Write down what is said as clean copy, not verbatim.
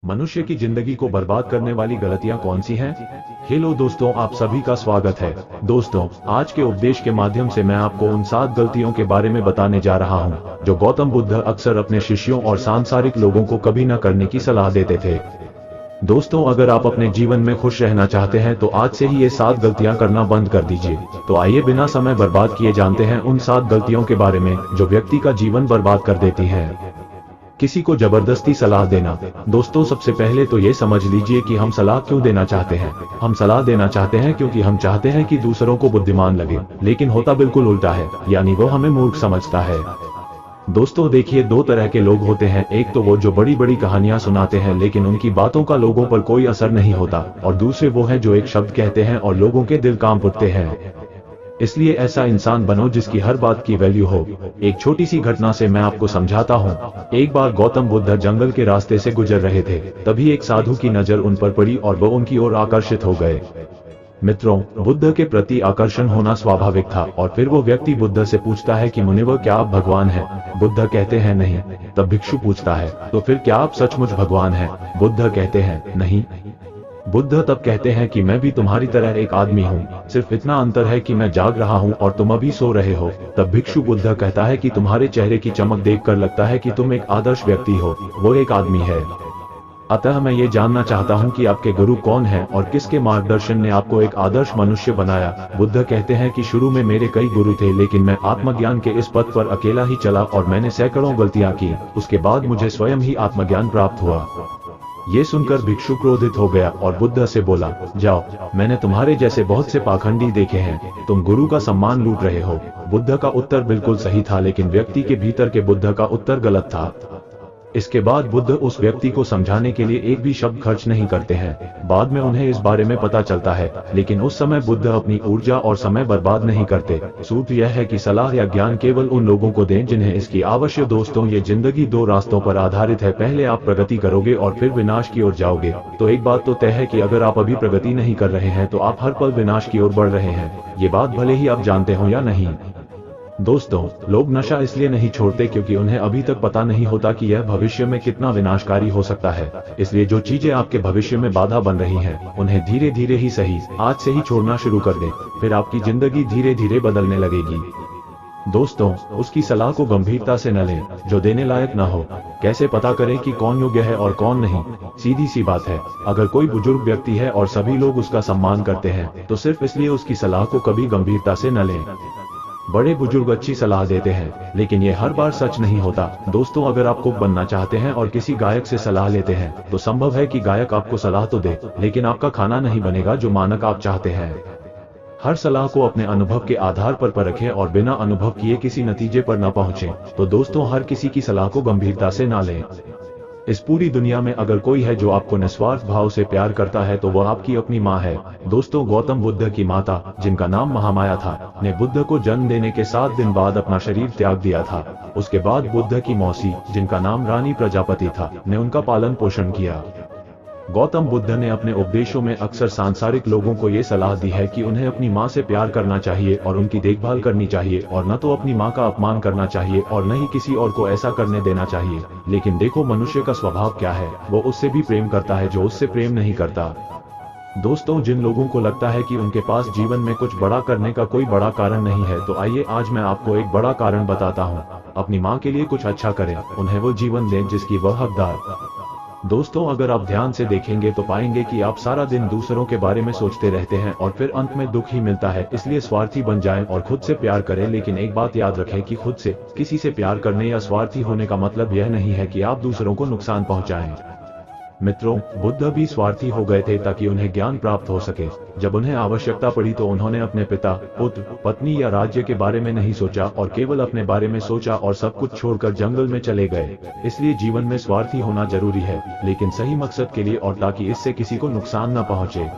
मनुष्य की जिंदगी को बर्बाद करने वाली गलतियां कौन सी हैं? हेलो दोस्तों, आप सभी का स्वागत है। दोस्तों, आज के उपदेश के माध्यम से मैं आपको उन 7 गलतियों के बारे में बताने जा रहा हूं, जो गौतम बुद्ध अक्सर अपने शिष्यों और सांसारिक लोगों को कभी न करने की सलाह देते थे। दोस्तों, अगर आप अपने जीवन में खुश रहना चाहते हैं तो आज से ही ये 7 गलतियां करना बंद कर दीजिए। तो आइए बिना समय बर्बाद किए जानते हैं उन 7 गलतियों के बारे में जो व्यक्ति का जीवन बर्बाद कर देती हैं। किसी को जबरदस्ती सलाह देना। दोस्तों, सबसे पहले तो ये समझ लीजिए कि हम सलाह क्यों देना चाहते हैं। हम सलाह देना चाहते हैं क्योंकि हम चाहते हैं कि दूसरों को बुद्धिमान लगे, लेकिन होता बिल्कुल उल्टा है, यानी वो हमें मूर्ख समझता है। दोस्तों देखिए, 2 तरह के लोग होते हैं। एक तो वो जो बड़ी बड़ी कहानियां सुनाते हैं लेकिन उनकी बातों का लोगों पर कोई असर नहीं होता, और दूसरे वो हैं जो एक शब्द कहते हैं और लोगों के दिल कांप उठते हैं। इसलिए ऐसा इंसान बनो जिसकी हर बात की वैल्यू हो। एक छोटी सी घटना से मैं आपको समझाता हूँ। एक बार गौतम बुद्ध जंगल के रास्ते से गुजर रहे थे, तभी एक साधु की नजर उन पर पड़ी और वो उनकी ओर आकर्षित हो गए। मित्रों, बुद्ध के प्रति आकर्षण होना स्वाभाविक था, और फिर वो व्यक्ति बुद्ध से पूछता है कि मुनिवर, क्या आप भगवान हैं? बुद्ध कहते हैं नहीं। तब भिक्षु पूछता है, तो फिर क्या आप सचमुच भगवान हैं? बुद्ध कहते हैं नहीं। बुद्ध तब कहते हैं कि मैं भी तुम्हारी तरह एक आदमी हूँ, सिर्फ इतना अंतर है कि मैं जाग रहा हूँ और तुम अभी सो रहे हो। तब भिक्षु बुद्ध कहता है कि तुम्हारे चेहरे की चमक देखकर लगता है कि तुम एक आदर्श व्यक्ति हो, वो एक आदमी है। अतः मैं ये जानना चाहता हूँ कि आपके गुरु कौन हैं और किसके मार्गदर्शन ने आपको एक आदर्श मनुष्य बनाया? बुद्ध कहते हैं कि शुरू में मेरे कई गुरु थे, लेकिन मैं आत्मज्ञान के इस पथ पर अकेला ही चला और मैंने सैकड़ों गलतियां की। उसके बाद मुझे स्वयं ही आत्मज्ञान प्राप्त हुआ। ये सुनकर भिक्षु क्रोधित हो गया और बुद्ध से बोला, जाओ, मैंने तुम्हारे जैसे बहुत से पाखंडी देखे हैं, तुम गुरु का सम्मान लूट रहे हो। बुद्ध का उत्तर बिल्कुल सही था, लेकिन व्यक्ति के भीतर के बुद्ध का उत्तर गलत था। इसके बाद बुद्ध उस व्यक्ति को समझाने के लिए एक भी शब्द खर्च नहीं करते हैं। बाद में उन्हें इस बारे में पता चलता है, लेकिन उस समय बुद्ध अपनी ऊर्जा और समय बर्बाद नहीं करते। सूत्र यह है कि सलाह या ज्ञान केवल उन लोगों को दें जिन्हें इसकी आवश्यकता। दोस्तों, ये जिंदगी 2 रास्तों पर आधारित है। पहले आप प्रगति करोगे और फिर विनाश की ओर जाओगे। तो एक बात तो तय है कि अगर आप अभी प्रगति नहीं कर रहे हैं तो आप हर पल विनाश की ओर बढ़ रहे हैं। ये बात भले ही आप जानते हो या नहीं। दोस्तों, लोग नशा इसलिए नहीं छोड़ते क्योंकि उन्हें अभी तक पता नहीं होता कि यह भविष्य में कितना विनाशकारी हो सकता है। इसलिए जो चीजें आपके भविष्य में बाधा बन रही हैं, उन्हें धीरे धीरे ही सही, आज से ही छोड़ना शुरू कर दें, फिर आपकी जिंदगी धीरे धीरे बदलने लगेगी। दोस्तों, उसकी सलाह को गंभीरता से न लें जो देने लायक न हो। कैसे पता करें कि कौन योग्य है और कौन नहीं? सीधी सी बात है, अगर कोई बुजुर्ग व्यक्ति है और सभी लोग उसका सम्मान करते हैं तो सिर्फ इसलिए उसकी सलाह को कभी गंभीरता से न लें। बड़े बुजुर्ग अच्छी सलाह देते हैं, लेकिन ये हर बार सच नहीं होता। दोस्तों, अगर आप कुक बनना चाहते हैं और किसी गायक से सलाह लेते हैं तो संभव है कि गायक आपको सलाह तो दे, लेकिन आपका खाना नहीं बनेगा जो मानक आप चाहते हैं। हर सलाह को अपने अनुभव के आधार पर परखें और बिना अनुभव किए किसी नतीजे पर न पहुंचें। तो दोस्तों, हर किसी की सलाह को गंभीरता से ना लें। इस पूरी दुनिया में अगर कोई है जो आपको निस्वार्थ भाव से प्यार करता है तो वह आपकी अपनी माँ है। दोस्तों, गौतम बुद्ध की माता, जिनका नाम महामाया था, ने बुद्ध को जन्म देने के 7 दिन बाद अपना शरीर त्याग दिया था। उसके बाद बुद्ध की मौसी, जिनका नाम रानी प्रजापति था, ने उनका पालन पोषण किया। गौतम बुद्ध ने अपने उपदेशों में अक्सर सांसारिक लोगों को ये सलाह दी है कि उन्हें अपनी माँ से प्यार करना चाहिए और उनकी देखभाल करनी चाहिए, और न तो अपनी माँ का अपमान करना चाहिए और न ही किसी और को ऐसा करने देना चाहिए। लेकिन देखो मनुष्य का स्वभाव क्या है, वो उससे भी प्रेम करता है जो उससे प्रेम नहीं करता। दोस्तों, जिन लोगों को लगता है कि उनके पास जीवन में कुछ बड़ा करने का कोई बड़ा कारण नहीं है, तो आइए आज मैं आपको एक बड़ा कारण बताता हूँ। अपनी माँ के लिए कुछ अच्छा करें, उन्हें वो जीवन दें जिसकी वह हकदार। दोस्तों, अगर आप ध्यान से देखेंगे तो पाएंगे कि आप सारा दिन दूसरों के बारे में सोचते रहते हैं और फिर अंत में दुख ही मिलता है। इसलिए स्वार्थी बन जाएं और खुद से प्यार करें, लेकिन एक बात याद रखें कि खुद से किसी से प्यार करने या स्वार्थी होने का मतलब यह नहीं है कि आप दूसरों को नुकसान पहुंचाएं। मित्रों, बुद्ध भी स्वार्थी हो गए थे ताकि उन्हें ज्ञान प्राप्त हो सके। जब उन्हें आवश्यकता पड़ी तो उन्होंने अपने पिता, पुत्र, पत्नी या राज्य के बारे में नहीं सोचा और केवल अपने बारे में सोचा और सब कुछ छोड़कर जंगल में चले गए। इसलिए जीवन में स्वार्थी होना जरूरी है, लेकिन सही मकसद के लिए और ताकि इससे किसी को नुकसान न पहुंचे।